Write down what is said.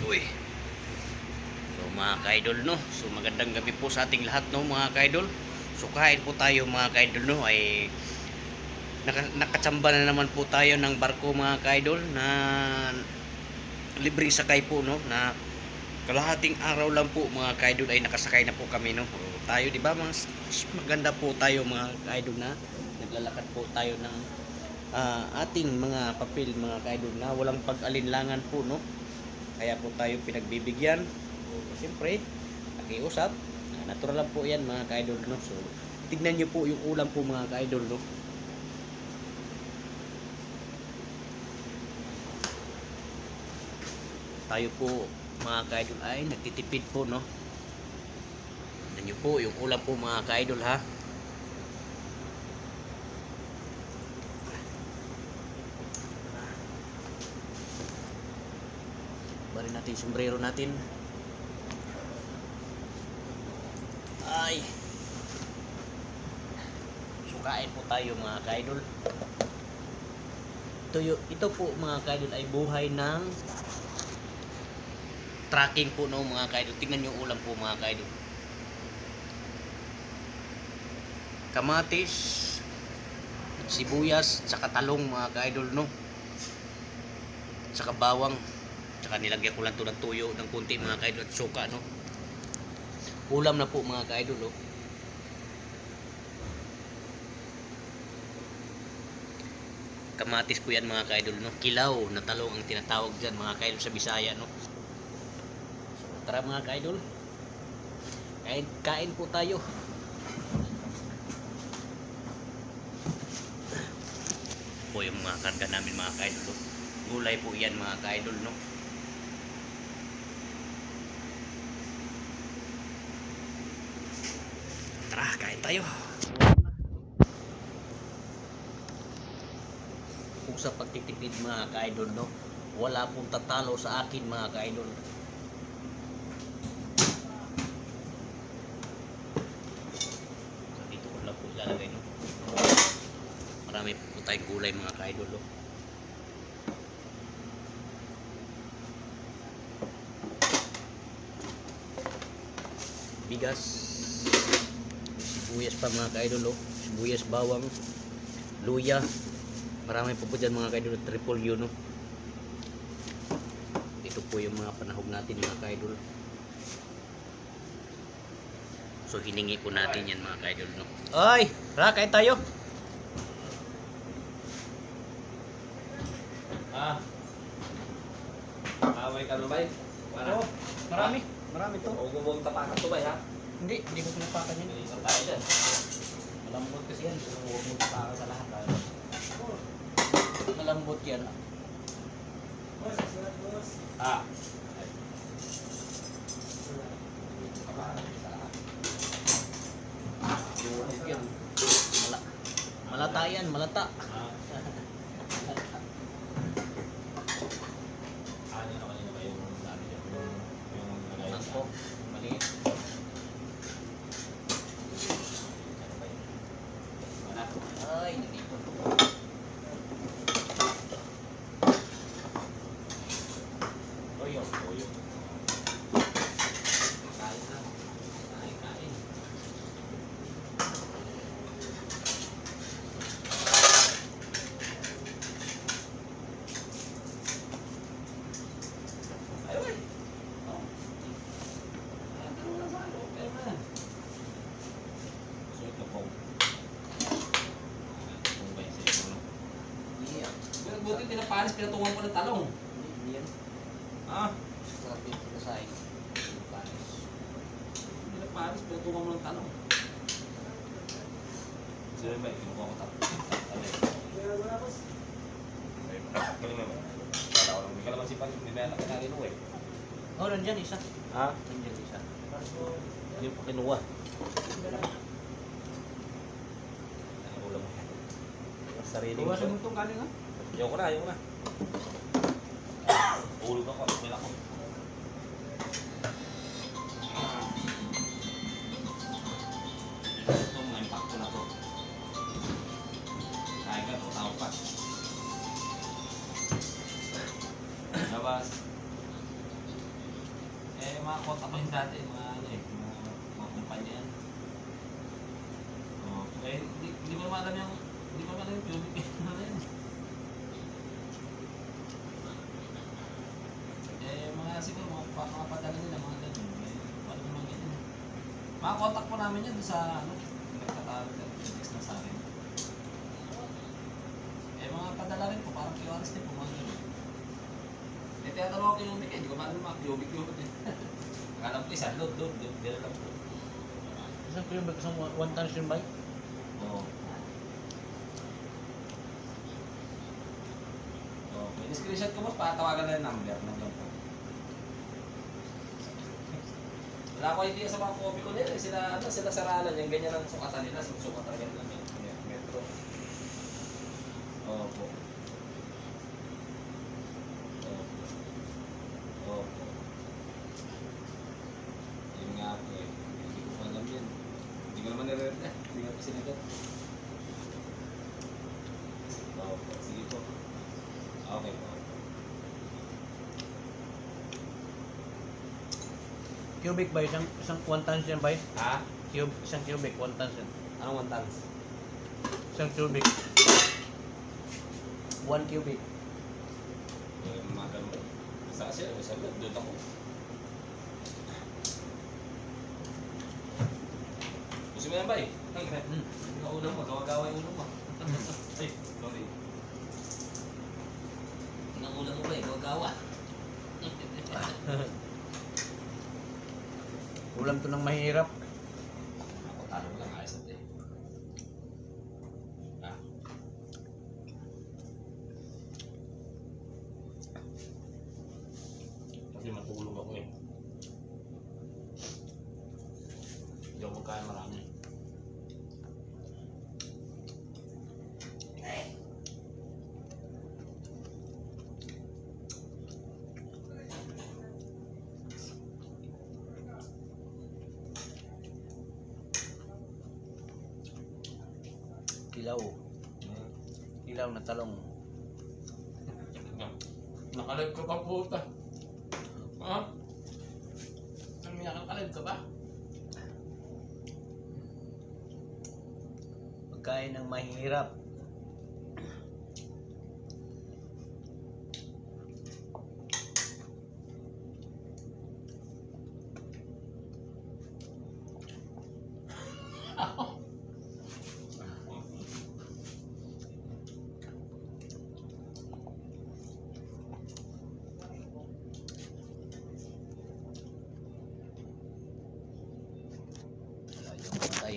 Uy. So mga ka-idol no. So magandang gabi po sa ating lahat no mga ka-idol. So kain po tayo mga ka-idol no ay nakatsamba na naman po tayo ng barko mga ka-idol na libreng sakay po no na kalahating araw lang po mga ka-idol ay nakasakay na po kami no. So, tayo di ba maganda po tayo mga ka-idol na naglalakad po tayo ng ating mga papel mga ka-idol na walang pag-alinlangan po no. Kaya po tayo pinagbibigyan. So, siyempre, nakiusap. Natural lang po yan mga ka-idol no. So, tignan nyo po yung ulam po mga ka-idol no. Tayo po mga ka-idol ay nagtitipid po no. Tignan nyo po yung ulam po mga ka-idol ha. Bari natin yung sombrero natin. Ay. Sukain po tayo mga ka-idol. Ito po mga ka-idol ay buhay ng tracking po no mga ka-idol. Tingnan yung ulam po mga ka-idol. Kamatis, sibuyas, tsaka talong mga ka-idol no. Tsaka bawang. Tsaka nilagyan ko lang to ng tuyo ng kunti mga ka-idol at suka no. Ulam na po mga ka-idol oh. Kamatis po yan mga ka-idol no. Kilaw na talong ang tinatawag dyan mga ka-idol sa Bisaya no. So tara mga ka-idol. Kain po tayo. Po yung mga karga namin mga ka-idol no. Gulay po yan mga ka-idol no. Tara, kain tayo. Kung sa pagtitipid mga ka-idol no, wala pong tatalo sa akin mga ka-idol. So, dito ko lang po ilalagay no. Marami po tayong gulay mga ka-idol no. Bigas, sibuyas pa mga ka-idol oh. Sibuyas, bawang, luya. Marami po po dyan mga ka-idol. Triple U no. Ito po yung mga panahog natin mga ka-idol. So hiningi po natin yan mga ka-idol no. Ay! Tara, kain tayo! Away ka na ba? Oo, marami. Marami to. Huwag mo tapakan to ba ha? Hindi ko pinapakan yan. Hindi tayo dyan. Malambot kasi yan. Huwag mo tapakan sa lahat tayo. Malambot yan. Ah. Yan. Malata yan, malata. Ano naman yun ba yung sabi niya? Yung nagayon Ako, maliit. Ay, nandito. Toyo. Toyo. Kain na. Kain. Ayun. Oh. Okay na. Sweet na po. Buti pinapanis, pinatungan ko ng talong. Hindi yan. Ah, Sarap yung pinasain. pinapanis, pinatungan mo ng talong. Sino ba? Kinukuha ko tapos. Galing naman. Wala ko lang. May kalaman si Pan. May mayata ka na rin eh. Oh, nandyan isa. Ha? Nandyan isa. Hindi pa kinuha. Ano ulam mo yan? Sarili mo. Bawasan mo itong kanin ha? Ayoko na, ayoko na. Ulog ako, may lako. Ito, mga impacto na to. Kaya ka, tawag pa. Labas. mga kontak ko yung dati, mga ano eh, mga kumpanya yan. Oh, eh, di mo naman alam yung, di mo naman alam yung pubic ano na yun. Eh, mga siguro, mga padala nila, mga ganun. Eh, paano naman ganun. Mga kontak po namin yan doon sa, ano, nagtatawag na, text na sa akin. Eh, mga padala rin po, parang QRS din po, mga ganun. Eh, tinatanong ako yung hindi ko maalam mga cubic eh. Akala ko isa, load, dito lang po. Isang cubic, isang 1 tons yun ba? Oo. Oh, may screenshot ko mo, patawagan na yung number ng ganito. Wala ko idea sa mga copy ko nila, eh. Sila saralan, yung ganyan ang sukatan nila, sukatan ganyan lang yung metro. Opo. Opo. Yun nga po eh. Hindi ko pa alam yun. Hindi ko naman nire-read eh. Hindi nga po sinagot. Opo. Sige po. Okay po. Cubic ba? Isang 1 tons yan ba? Ha? Isang cubic, 1 tons yan. Anong 1 tons? Isang cubic. 1 cubic. Mga ganun. Basta kasi, sabi, doon ako. Gusto mo yan ba eh? Ang ulam mo, gawa-gawa yung ulam mo. Ay, sorry. Ang ulam mo ba eh, gawa-gawa. Ulam to ng mahirap. Ako, talo mo lang, ayos natin. Ha? Kasi matulog ako eh. Hindi ako kaya marami. Kilaw. Kilaw na talong. Nakalive ka pa puta. Ha? Nakalive ka ba? Pagkain ng mahirap. Wala yung patay.